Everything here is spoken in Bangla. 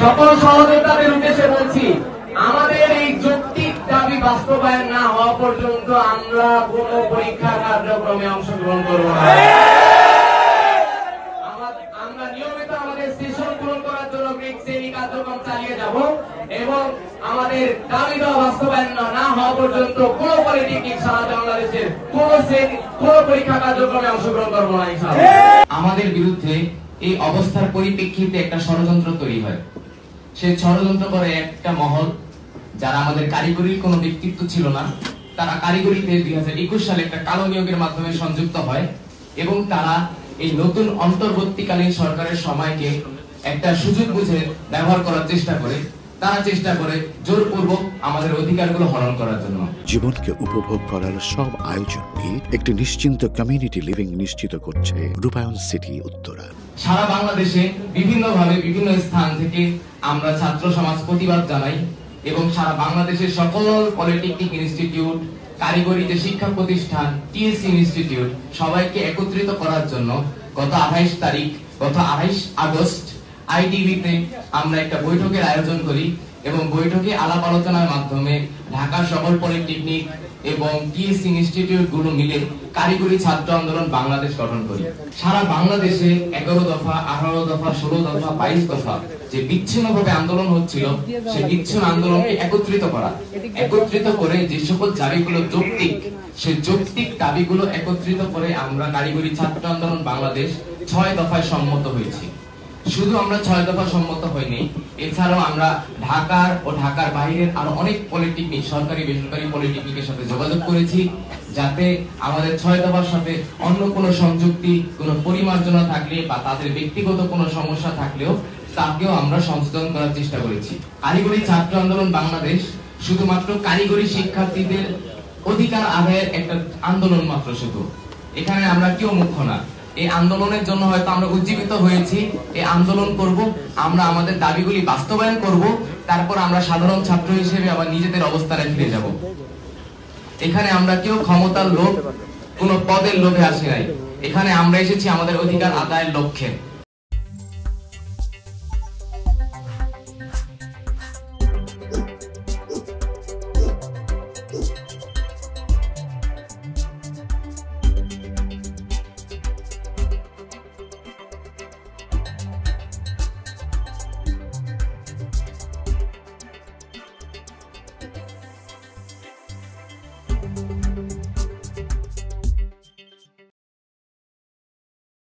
সকল সহযোদ্ধাদের উদ্দেশ্যে বলছি, আমাদের এই যৌক্তিক দাবি বাস্তবায়ন না হওয়া পর্যন্ত আমরা কোনো পরীক্ষা কার্যক্রমে অংশগ্রহণ করব না। আমরা নিয়মিত আমাদের সেশন পূরণ করার জন্য শ্রেণী কার্যক্রম চালিয়ে যাব এবং আমাদের দাবি দেওয়া বাস্তবায়ন না হওয়া পর্যন্ত কোন পলিটেকনিক সারা বাংলাদেশের কোন পরীক্ষা কার্যক্রমে অংশগ্রহণ করবো না ইনশাআল্লাহ। আমাদের বিরুদ্ধে এই অবস্থার পরিপ্রেক্ষিতে একটা ষড়যন্ত্র তৈরি হয়। সেই ষড়যন্ত্র করে একটা মহল, যারা আমাদের কারিগরির কোনো ব্যক্তিত্ব ছিল না, তারা কারিগরিতে 2021 সালে একটা কালো নিয়োগের মাধ্যমে সংযুক্ত হয় এবং তারা এই নতুন অন্তর্বর্তীকালীন সরকারের সময়কে একটা সুযোগ বুঝে ব্যবহার করার চেষ্টা করে। তারা চেষ্টা করে জোরপূর্বক আমাদের অধিকারগুলো হরণ করার জন্য। জীবনকে উপভোগ করার সব আয়োজনকে একটি নিশ্চিন্ত কমিউনিটি লিভিং নিশ্চিত করছে রূপায়ণ সিটি উত্তরা। সারা বাংলাদেশে বিভিন্নভাবে বিভিন্ন স্থান থেকে আমরা ছাত্র সমাজ প্রতিবাদ জানাই এবং সারা বাংলাদেশের সকল পলিটেকনিক ইনস্টিটিউট, কারিগরি যে শিক্ষা প্রতিষ্ঠান, টিএসসি ইনস্টিটিউট সবাইকে একত্রিত করার জন্য গত 28 আগস্ট আইডিবিতে আমরা একটা বৈঠকের আয়োজন করি এবং বৈঠকে আলাপ আলোচনার মাধ্যমে ঢাকার সকল পলিটেকনিক এবং টিএসসি ইনস্টিটিউট গুলো মিলে কারিগরি ছাত্র আন্দোলন বাংলাদেশ গঠন করি। সারা বাংলাদেশে 11 দফা, 18 দফা, 16 দফা, 22 দফা যে বিচ্ছিন্নভাবে আন্দোলন হচ্ছিল, সেই বিচ্ছিন্ন আন্দোলনকে একত্রিত করে যে সকল দাবিগুলো যৌক্তিক, সেই যৌক্তিক দাবিগুলো একত্রিত করে আমরা কারিগরি ছাত্র আন্দোলন বাংলাদেশ 6 দফায় সম্মত হয়েছি। শুধু আমরা 6 দফা সম্মত হইনি, এছাড়াও আমরা ঢাকার ও ঢাকার বাইরের আরো অনেক পলিটেকনিক, সরকারি বেসরকারি পলিটেকনিকের সাথে যোগাযোগ করেছি, যাতে আমাদের 6 দফার সাথে অন্য কোনো সংযুক্তি, কোনো পরিমার্জনা থাকলে বা তাদের ব্যক্তিগত কোনো সমস্যা থাকলেও তাকেও আমরা সংশোধন করার চেষ্টা করেছি। কারিগরি ছাত্র আন্দোলন বাংলাদেশ শুধুমাত্র কারিগরি শিক্ষার্থীদের অধিকার আদায়ের একটা আন্দোলন মাত্র, শুধু এখানে আমরা কেউ মুখ্য না। এই আন্দোলনের জন্য হয়তো আমরা উজ্জীবিত হয়েছি, এই আন্দোলন করব, আমরা আমাদের দাবিগুলি বাস্তবায়ন করব, তারপর আমরা সাধারণ ছাত্র হিসেবে আবার নিজেদের অবস্থানে ফিরে যাব। এখানে আমরা কেউ ক্ষমতার লোভ, কোনো পদের লোভে আসি নাই, এখানে আমরা এসেছি আমাদের অধিকার আদায়ের লক্ষ্যে।